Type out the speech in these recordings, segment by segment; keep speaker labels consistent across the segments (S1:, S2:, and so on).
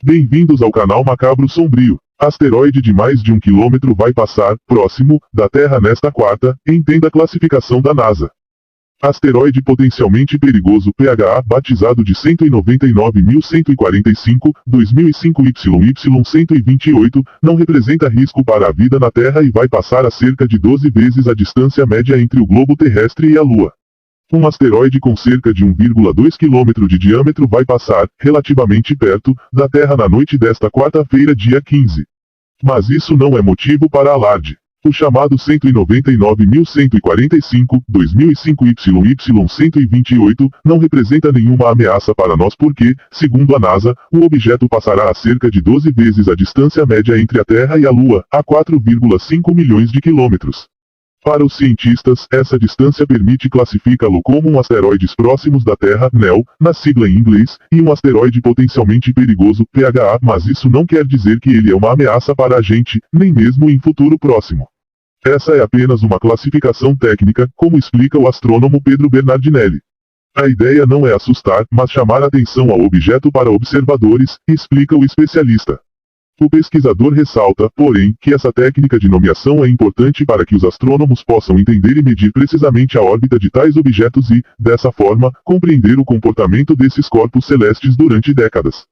S1: Bem-vindos ao canal Macabro Sombrio. Asteroide de mais de 1 quilômetro vai passar, próximo, da Terra nesta quarta, entenda a classificação da NASA. Asteroide potencialmente perigoso PHA, batizado de 199.145, 2005 YY128, não representa risco para a vida na Terra e vai passar a cerca de 12 vezes a distância média entre o globo terrestre e a Lua. Um asteroide com cerca de 1,2 km de diâmetro vai passar, relativamente perto, da Terra na noite desta quarta-feira, dia 15. Mas isso não é motivo para alarde. O chamado 199.145, 2005 YY128, não representa nenhuma ameaça para nós porque, segundo a NASA, o objeto passará a cerca de 12 vezes a distância média entre a Terra e a Lua, a 4,5 milhões de quilômetros. Para os cientistas, essa distância permite classificá-lo como um asteroides próximos da Terra, NEO, na sigla em inglês, e um asteroide potencialmente perigoso, PHA, mas isso não quer dizer que ele é uma ameaça para a gente, nem mesmo em futuro próximo. Essa é apenas uma classificação técnica, como explica o astrônomo Pedro Bernardinelli. A ideia não é assustar, mas chamar atenção ao objeto para observadores, explica o especialista. O pesquisador ressalta, porém, que essa técnica de nomeação é importante para que os astrônomos possam entender e medir precisamente a órbita de tais objetos e, dessa forma, compreender o comportamento desses corpos celestes durante décadas.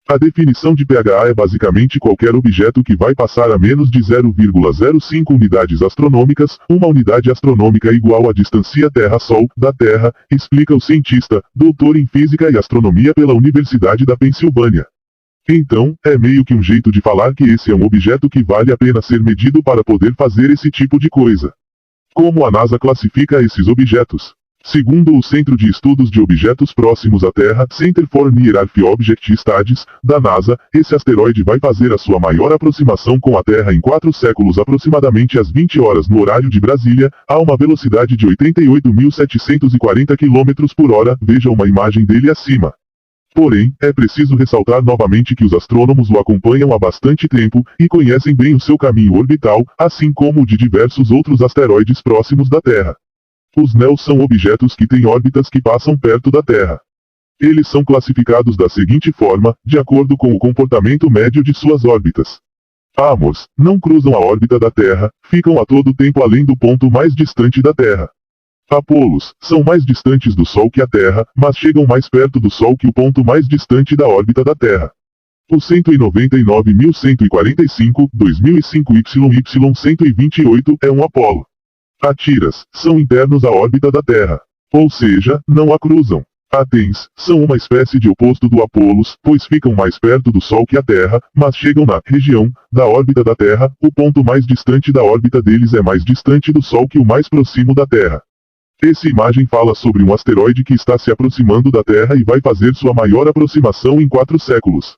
S1: A definição de PHA é basicamente qualquer objeto que vai passar a menos de 0,05 unidades astronômicas, uma unidade astronômica igual à distância Terra-Sol, da Terra, explica o cientista, doutor em Física e Astronomia pela Universidade da Pensilvânia. Então, é meio que um jeito de falar que esse é um objeto que vale a pena ser medido para poder fazer esse tipo de coisa. Como a NASA classifica esses objetos? Segundo o Centro de Estudos de Objetos Próximos à Terra, Center for Near Earth Object Studies, da NASA, esse asteroide vai fazer a sua maior aproximação com a Terra em 4 séculos aproximadamente às 20 horas no horário de Brasília, a uma velocidade de 88.740 km por hora, veja uma imagem dele acima. Porém, é preciso ressaltar novamente que os astrônomos o acompanham há bastante tempo, e conhecem bem o seu caminho orbital, assim como o de diversos outros asteroides próximos da Terra. Os NEOs são objetos que têm órbitas que passam perto da Terra. Eles são classificados da seguinte forma, de acordo com o comportamento médio de suas órbitas. AMORs, não cruzam a órbita da Terra, ficam a todo tempo além do ponto mais distante da Terra. Apolos, são mais distantes do Sol que a Terra, mas chegam mais perto do Sol que o ponto mais distante da órbita da Terra. O 199.145, 2005 YY128 é um Apolo. Atiras, são internos à órbita da Terra. Ou seja, não a cruzam. Atens, são uma espécie de oposto do Apolos, pois ficam mais perto do Sol que a Terra, mas chegam na região da órbita da Terra, o ponto mais distante da órbita deles é mais distante do Sol que o mais próximo da Terra. Essa imagem fala sobre um asteroide que está se aproximando da Terra e vai fazer sua maior aproximação em 4 séculos.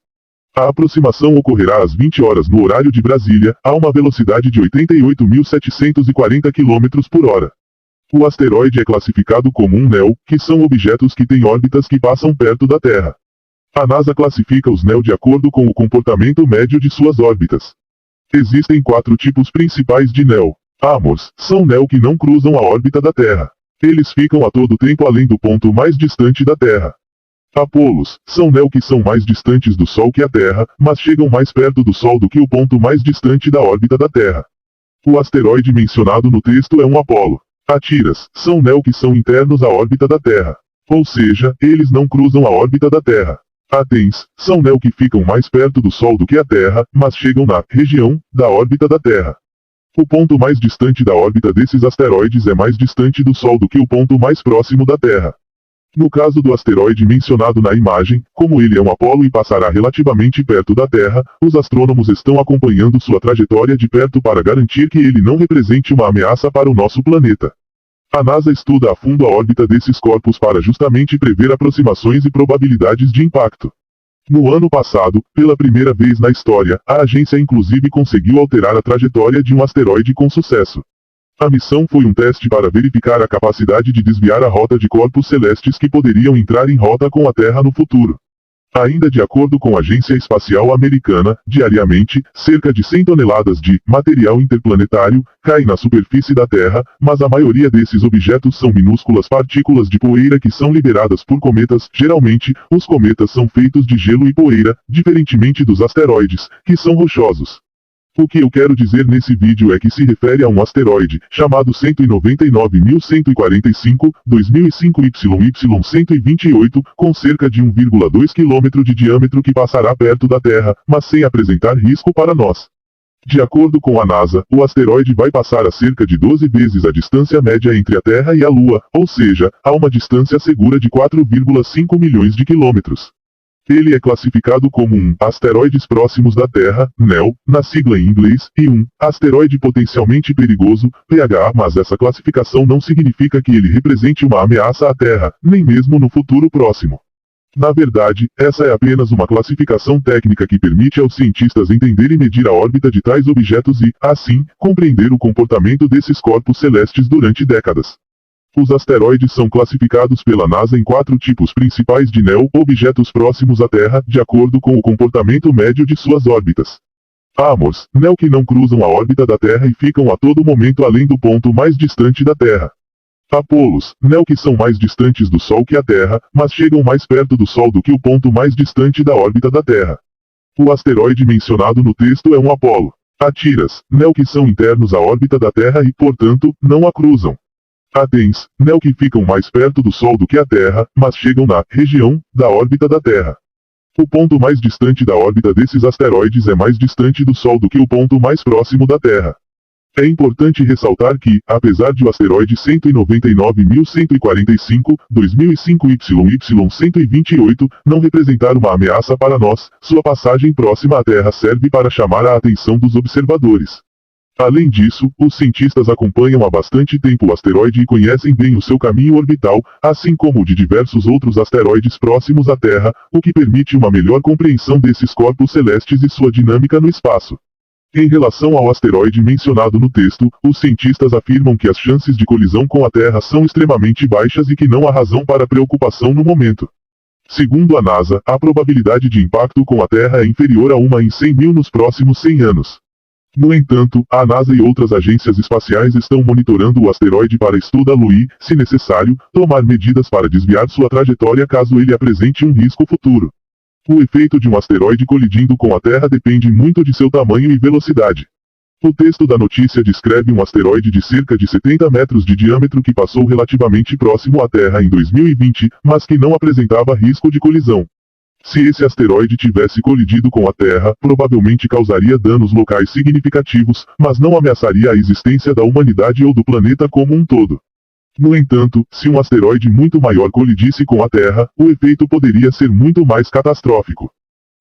S1: A aproximação ocorrerá às 20 horas no horário de Brasília, a uma velocidade de 88.740 km por hora. O asteroide é classificado como um NEO, que são objetos que têm órbitas que passam perto da Terra. A NASA classifica os NEO de acordo com o comportamento médio de suas órbitas. Existem 4 tipos principais de NEO. AMORs, são NEO que não cruzam a órbita da Terra. Eles ficam a todo tempo além do ponto mais distante da Terra. Apolos, são NEO que são mais distantes do Sol que a Terra, mas chegam mais perto do Sol do que o ponto mais distante da órbita da Terra. O asteroide mencionado no texto é um Apolo. Atiras, são NEO que são internos à órbita da Terra. Ou seja, eles não cruzam a órbita da Terra. Atens, são NEO que ficam mais perto do Sol do que a Terra, mas chegam na região da órbita da Terra. O ponto mais distante da órbita desses asteroides é mais distante do Sol do que o ponto mais próximo da Terra. No caso do asteroide mencionado na imagem, como ele é um Apolo e passará relativamente perto da Terra, os astrônomos estão acompanhando sua trajetória de perto para garantir que ele não represente uma ameaça para o nosso planeta. A NASA estuda a fundo a órbita desses corpos para justamente prever aproximações e probabilidades de impacto. No ano passado, pela primeira vez na história, a agência inclusive conseguiu alterar a trajetória de um asteroide com sucesso. A missão foi um teste para verificar a capacidade de desviar a rota de corpos celestes que poderiam entrar em rota com a Terra no futuro. Ainda de acordo com a Agência Espacial Americana, diariamente, cerca de 100 toneladas de material interplanetário caem na superfície da Terra, mas a maioria desses objetos são minúsculas partículas de poeira que são liberadas por cometas. Geralmente, os cometas são feitos de gelo e poeira, diferentemente dos asteroides, que são rochosos. O que eu quero dizer nesse vídeo é que se refere a um asteroide, chamado 199.145, 2005 YY128, com cerca de 1,2 km de diâmetro que passará perto da Terra, mas sem apresentar risco para nós. De acordo com a NASA, o asteroide vai passar a cerca de 12 vezes a distância média entre a Terra e a Lua, ou seja, a uma distância segura de 4,5 milhões de quilômetros. Ele é classificado como um asteroides próximos da Terra, NEO, na sigla em inglês, e um asteroide potencialmente perigoso, PH, mas essa classificação não significa que ele represente uma ameaça à Terra, nem mesmo no futuro próximo. Na verdade, essa é apenas uma classificação técnica que permite aos cientistas entender e medir a órbita de tais objetos e, assim, compreender o comportamento desses corpos celestes durante décadas. Os asteroides são classificados pela NASA em 4 tipos principais de NEO, objetos próximos à Terra, de acordo com o comportamento médio de suas órbitas. AMORs, NEO que não cruzam a órbita da Terra e ficam a todo momento além do ponto mais distante da Terra. APOLOS, NEO que são mais distantes do Sol que a Terra, mas chegam mais perto do Sol do que o ponto mais distante da órbita da Terra. O asteroide mencionado no texto é um Apolo. ATIRAS, NEO que são internos à órbita da Terra e, portanto, não a cruzam. ATENS, NEO que ficam mais perto do Sol do que a Terra, mas chegam na região da órbita da Terra. O ponto mais distante da órbita desses asteroides é mais distante do Sol do que o ponto mais próximo da Terra. É importante ressaltar que, apesar de o asteroide 199.145, 2005 YY128, não representar uma ameaça para nós, sua passagem próxima à Terra serve para chamar a atenção dos observadores. Além disso, os cientistas acompanham há bastante tempo o asteroide e conhecem bem o seu caminho orbital, assim como o de diversos outros asteroides próximos à Terra, o que permite uma melhor compreensão desses corpos celestes e sua dinâmica no espaço. Em relação ao asteroide mencionado no texto, os cientistas afirmam que as chances de colisão com a Terra são extremamente baixas e que não há razão para preocupação no momento. Segundo a NASA, a probabilidade de impacto com a Terra é inferior a 1 em 100 mil nos próximos 100 anos. No entanto, a NASA e outras agências espaciais estão monitorando o asteroide para estudá-lo e, se necessário, tomar medidas para desviar sua trajetória caso ele apresente um risco futuro. O efeito de um asteroide colidindo com a Terra depende muito de seu tamanho e velocidade. O texto da notícia descreve um asteroide de cerca de 70 metros de diâmetro que passou relativamente próximo à Terra em 2020, mas que não apresentava risco de colisão. Se esse asteroide tivesse colidido com a Terra, provavelmente causaria danos locais significativos, mas não ameaçaria a existência da humanidade ou do planeta como um todo. No entanto, se um asteroide muito maior colidisse com a Terra, o efeito poderia ser muito mais catastrófico.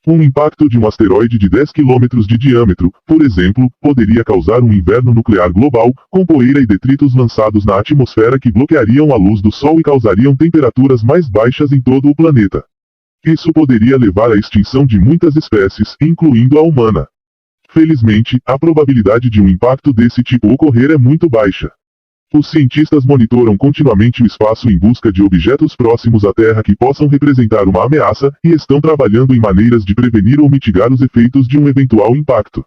S1: Um impacto de um asteroide de 10 km de diâmetro, por exemplo, poderia causar um inverno nuclear global, com poeira e detritos lançados na atmosfera que bloqueariam a luz do Sol e causariam temperaturas mais baixas em todo o planeta. Isso poderia levar à extinção de muitas espécies, incluindo a humana. Felizmente, a probabilidade de um impacto desse tipo ocorrer é muito baixa. Os cientistas monitoram continuamente o espaço em busca de objetos próximos à Terra que possam representar uma ameaça, e estão trabalhando em maneiras de prevenir ou mitigar os efeitos de um eventual impacto.